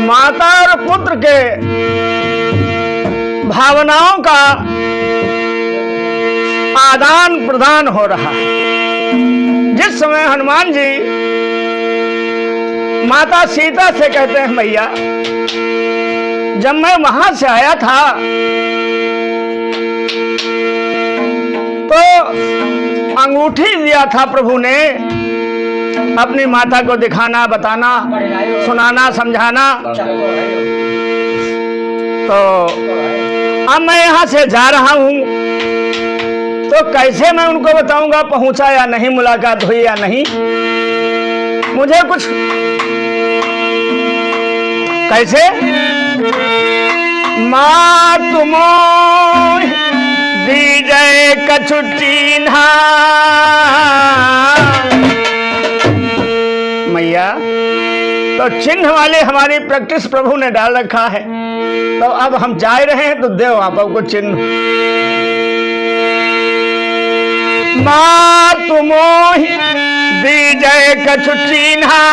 माता और पुत्र के भावनाओं का आदान प्रदान हो रहा है। जिस समय हनुमान जी माता सीता से कहते हैं, मैया जब मैं वहां से आया था तो अंगूठी दिया था प्रभु ने अपनी माता को दिखाना, बताना, सुनाना, समझाना। तो अब मैं यहां से जा रहा हूं तो कैसे मैं उनको बताऊंगा पहुंचा या नहीं, मुलाकात हुई या नहीं। मुझे कुछ कैसे माँ तुमो दीजय कछु चिन्हा। मैया तो चिन्ह वाले हमारी प्रैक्टिस प्रभु ने डाल रखा है, तो अब हम जा रहे हैं तो दो आप को चिन्ह। माँ तुमो दीजय कछु चिन्हा।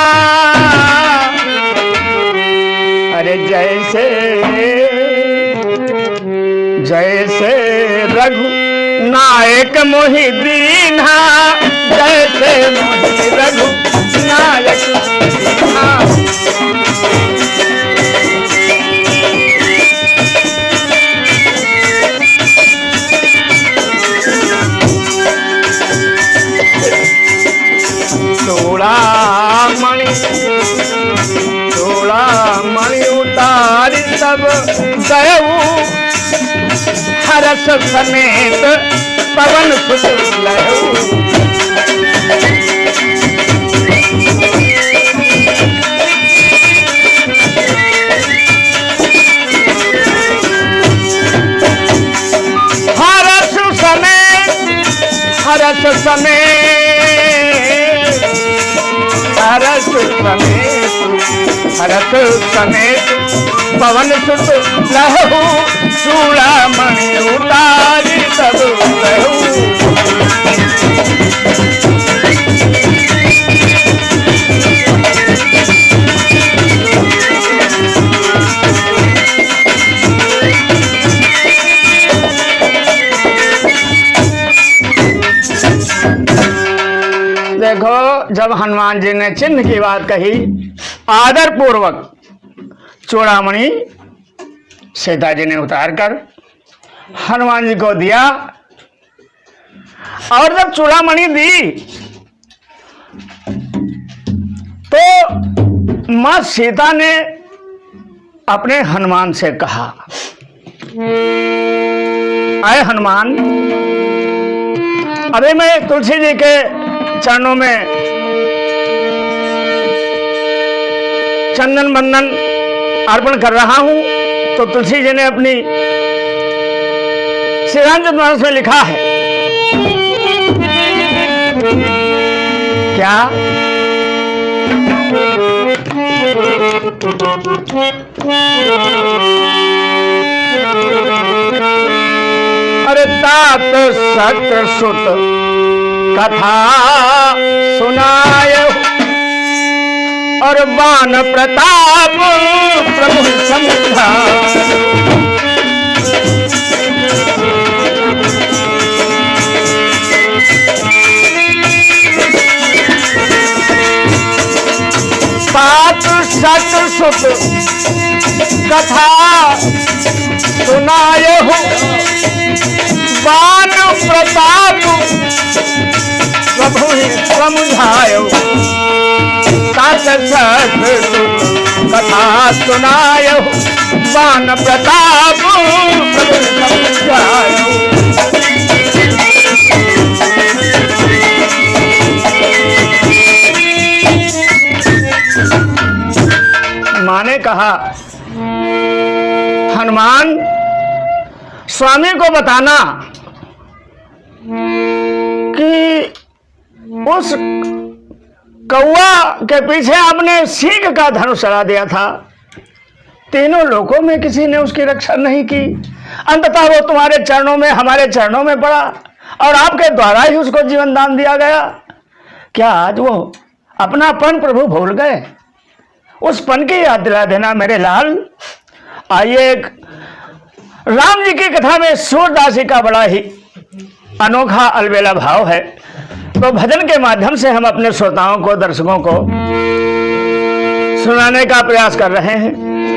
अरे जैसे जैसे रघु नायक मोहि दीन्हा, जैसे मोहि रघु नायक दीन्हा। चूड़ामणि उतारी तब गयऊ हरस समेत पवन सुत लयऊ। हरस समेत पवन सुत लहू। चूड़ामणि उतारी तब लहू। देखो, जब हनुमान जी ने चिन्ह की बात कही, आदर पूर्वक चूड़ामणि सीता जी ने उतार कर हनुमान जी को दिया। और जब चूड़ामणि दी तो मां सीता ने अपने हनुमान से कहा, आए हनुमान, अभी मैं तुलसी जी के चरणों में चंदन बंदन अर्पण कर रहा हूं। तो तुलसी जी ने अपनी श्री रामचरितमानस में लिखा है क्या, अरे तात सत सुत कथा सुनाए और बाण प्रताप प्रभु समझा। तात सत सुत कथा सुनाए हो, बाण प्रताप प्रभु समझायो। तात सत कथा सुनायो, बाण प्रताप प्रभु समझायो। मां ने कहा, हनुमान स्वामी को बताना कि उस कौआ के पीछे आपने सींग का धनुष चला दिया था, तीनों लोकों में किसी ने उसकी रक्षा नहीं की। अंततः वो तुम्हारे चरणों में, हमारे चरणों में पड़ा और आपके द्वारा ही उसको जीवन दान दिया गया। क्या आज वो अपनापन प्रभु भूल गए? उस पन की याद दिला देना मेरे लाल। आइए, एक राम जी की कथा में सूरदास जी का बड़ा ही अनोखा अलबेला भाव है, तो भजन के माध्यम से हम अपने श्रोताओं को, दर्शकों को सुनाने का प्रयास कर रहे हैं।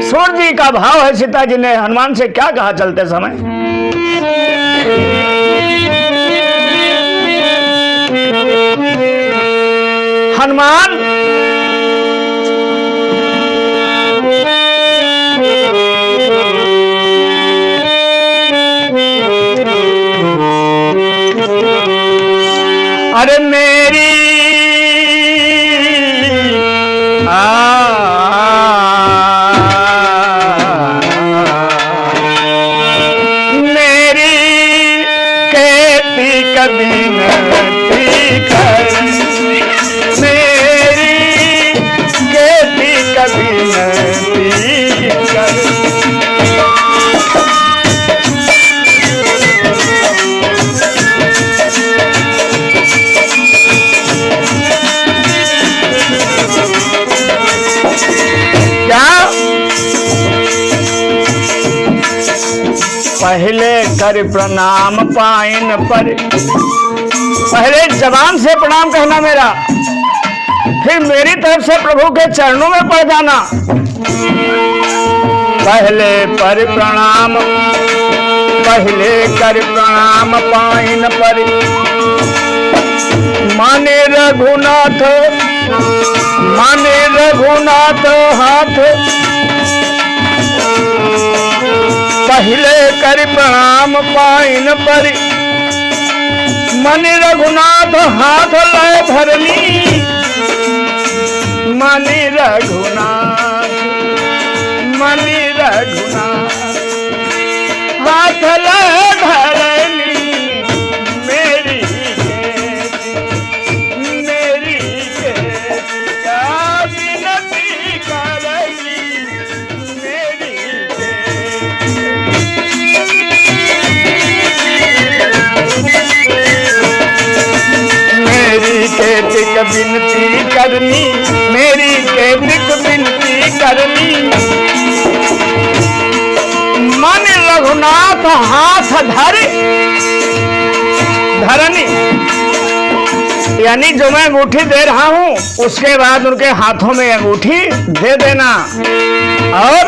सूर जी का भाव है, सीता जी ने हनुमान से क्या कहा चलते समय। हनुमान अरे मेरी मेरी कहती कभी नती कर, मेरी कहती कभी नती कर। पहले कर प्रणाम पाइन पर, पहले जबान से प्रणाम कहना मेरा, फिर मेरी तरफ से प्रभु के चरणों में पड़ जाना। पहले पर प्रणाम, पहले कर प्रणाम पाइन पर, माने रघुनाथ, माने रघुनाथ हाथ। पहले कर प्रणाम पाइन पर, मन रघुनाथ हाथ लय धरनी। मन रघुनाथ, मन रघुनाथ हाथ लय धरनी। मेरी मेरी क्या विनती करेगी, मेरी केतिक विनती करनी, मेरी केतिक विनती करनी। मन रघुनाथ हाथ धरे, धरनी यानी जो मैं अंगूठी दे रहा हूं उसके बाद उनके हाथों में अंगूठी दे देना। और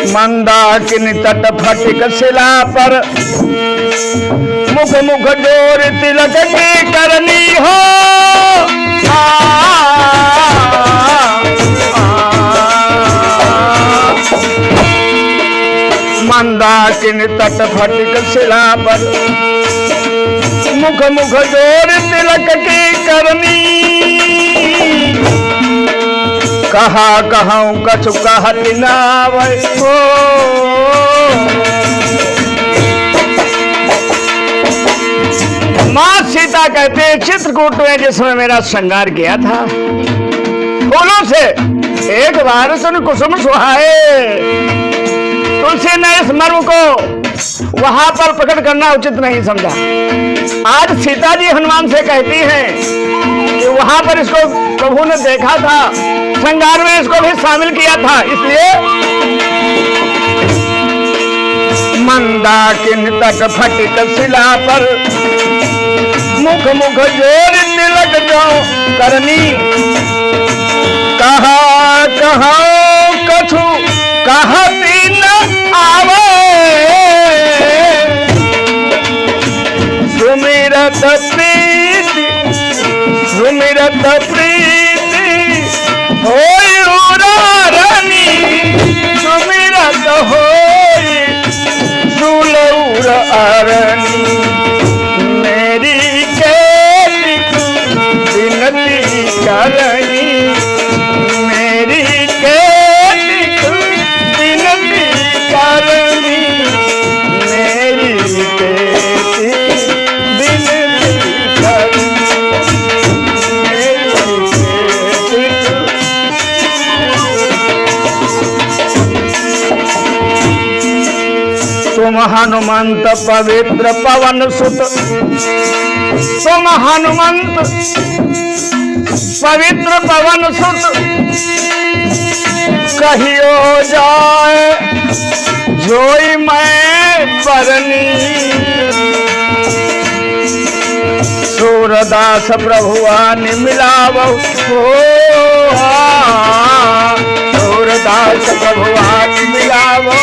मंदाकिनी तट फटिक शिला पर, मुख मुख जोर तिलक की करनी हो। मंदाकिनी तट फटिक शिला पर, मुख मुख जोर तिलक की करनी। कहा कहूं कछु कहत नावै हो। मां सीता कहते चित्रकूट में जिसमें मेरा श्रृंगार किया था फूलों से, एक बार सुन कुसुम सुहाए। तुलसी ने इस मर्म को वहां पर प्रकट करना उचित नहीं समझा। आज सीता जी हनुमान से कहती हैं कि वहां पर इसको प्रभु ने देखा था, श्रृंगार में इसको भी शामिल किया था, इसलिए मंदाकिनी तट फटिक शिला पर, मुख मुख जोर तिलक जो करनी। कहा कहा कछु कहती न आवे, सुमिरत प्रीति, सुमिरत प्रीति होई उरारनी। सुमिरत होई सुलौर अरनी। मेरी केतिक विनती करनी, मेरी केतिक विनती करनी। मेरी केतिक विनती करनी, मेरी केतिक। तुम हनुमंत पवित्र पवन सुत, तुम हनुमंत पवित्र पवन सुत, कहियो जाए जोई मैं बरनी, सूरदास प्रभुआन मिलावो, सूरदास प्रभुआन मिलावो।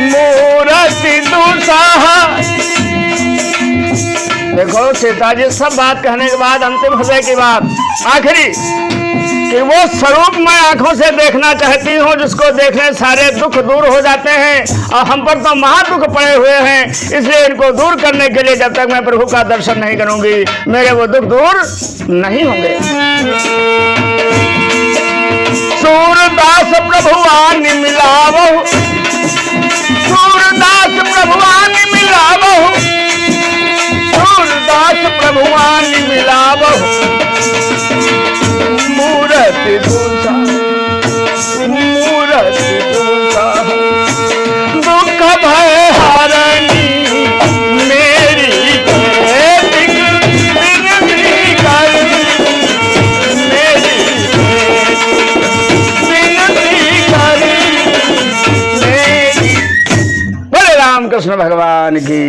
मूर्ति दुसाहा। देखो सीता जी सब बात कहने के बाद अंतिम हृदय की बात आखिरी कि वो स्वरूप मैं आंखों से देखना चाहती हूँ जिसको देखने सारे दुख दूर हो जाते हैं, और हम पर तो महादुख पड़े हुए हैं, इसलिए इनको दूर करने के लिए जब तक मैं प्रभु का दर्शन नहीं करूंगी मेरे वो दुख दूर नहीं होंगे। सूरदास प्रभुआन मिलावो, सूरदास प्रभुआन मिलावो, सूरदास प्रभुआन मिलावो। मूर्ति दूसा, मूर्ति दूसा, दुख भय हारनी मेरी बेटी विनती कर, मेरी विनती कर मेरी। बोले रामकृष्ण भगवान की।